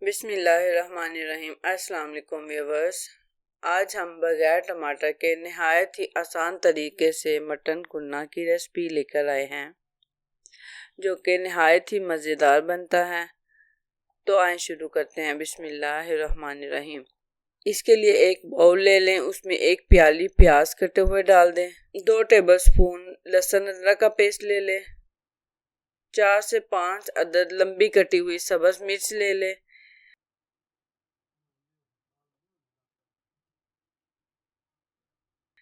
बिस्मिल्लाहिर्रहमानिर्रहीम। अस्सलाम वालेकुम व्यूअर्स। आज हम बगैर टमाटर के नहायत ही आसान तरीके से मटन कुन्ना की रेसिपी लेकर आए हैं, जो कि नहायत ही मज़ेदार बनता है। तो आए शुरू करते हैं। बिस्मिल्लाहिर्रहमानिर्रहीम। इसके लिए एक बाउल ले लें, उसमें एक प्याली प्याज कटे हुए डाल दें। 2 टेबलस्पून लहसुन अदरक का पेस्ट ले लें। 4 से 5 अदद लंबी कटी हुई सब्ज़ मिर्च ले लें।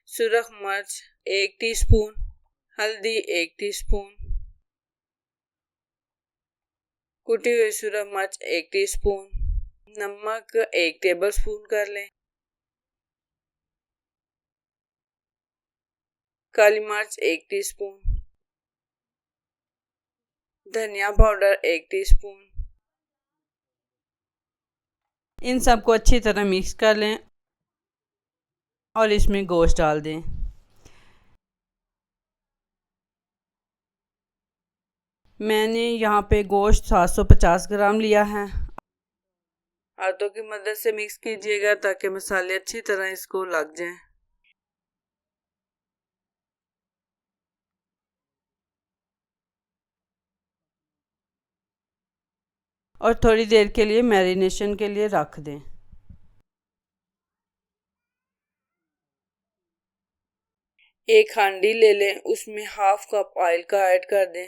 सुरख मिर्च 1 टीस्पून, हल्दी 1 टीस्पून, कुटी हुई सुरख मिर्च 1 टीस्पून, नमक 1 टेबलस्पून कर लें, काली मिर्च 1 टीस्पून, धनिया पाउडर 1 टीस्पून। इन सबको अच्छी तरह मिक्स कर लें और इसमें गोश्त डाल दें। मैंने यहाँ पे गोश्त 750 ग्राम लिया है। हाथों की मदद से मिक्स कीजिएगा ताकि मसाले अच्छी तरह इसको लग जाएं। और थोड़ी देर के लिए मैरिनेशन के लिए रख दें। एक हांडी ले लें, उसमें हाफ कप ऑयल का ऐड कर दें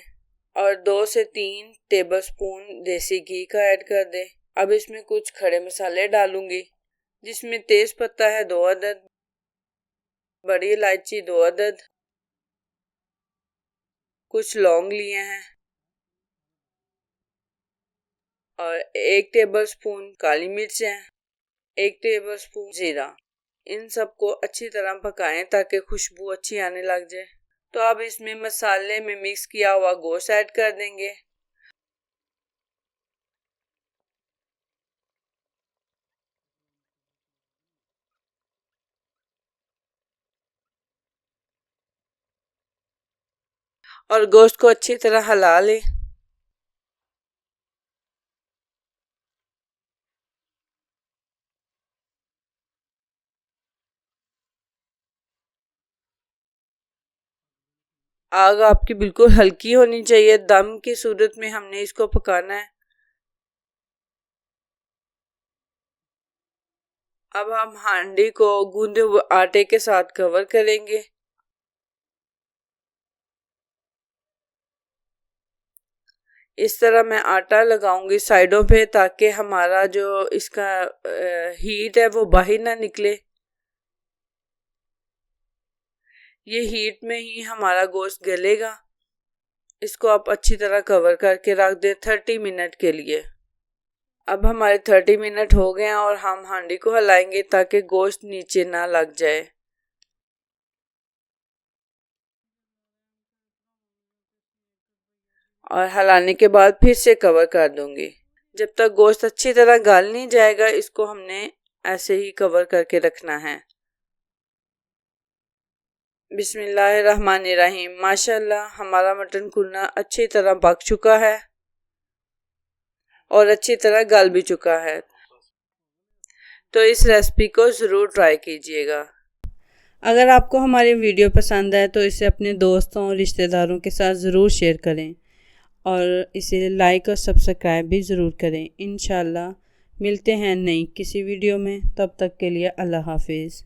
और 2 से 3 टेबलस्पून देसी घी का ऐड कर दें। अब इसमें कुछ खड़े मसाले डालूंगी, जिसमें तेज पत्ता है 2 अदद, बड़ी इलायची 2 अदद, कुछ लौंग लिए हैं और 1 टेबलस्पून काली मिर्च है, 1 टेबलस्पून जीरा। इन सबको अच्छी तरह पकाएं ताकि खुशबू अच्छी आने लग जाए। तो अब इसमें मसाले में मिक्स किया हुआ गोश्त ऐड कर देंगे। और गोश्त को अच्छी तरह हिला लें। आग आपकी बिल्कुल हल्की होनी चाहिए। दम की सूरत में हमने इसको पकाना है। अब हम हांडी को गूंदे हुए आटे के साथ कवर करेंगे। इस तरह मैं आटा लगाऊंगी साइडों पे ताकि हमारा जो इसका हीट है वो बाहर ना निकले। ये हीट में ही हमारा गोश्त गलेगा। इसको आप अच्छी तरह कवर करके रख दें 30 मिनट के लिए। अब हमारे 30 मिनट हो गए हैं और हम हांडी को हिलाएंगे ताकि गोश्त नीचे ना लग जाए। और हिलाने के बाद फिर से कवर कर दूंगी। जब तक गोश्त अच्छी तरह गल नहीं जाएगा, इसको हमने ऐसे ही कवर करके रखना है। बिस्मिल्लाहिर्रहमानिर्रहीम। माशाल्लाह हमारा मटन कुन्ना अच्छी तरह पक चुका है और अच्छी तरह गल भी चुका है। तो इस रेसिपी को ज़रूर ट्राई कीजिएगा। अगर आपको हमारी वीडियो पसंद आए तो इसे अपने दोस्तों और रिश्तेदारों के साथ ज़रूर शेयर करें और इसे लाइक और सब्सक्राइब भी ज़रूर करें। इंशाल्लाह मिलते हैं नई किसी वीडियो में। तब तक के लिए अल्लाह हाफिज़।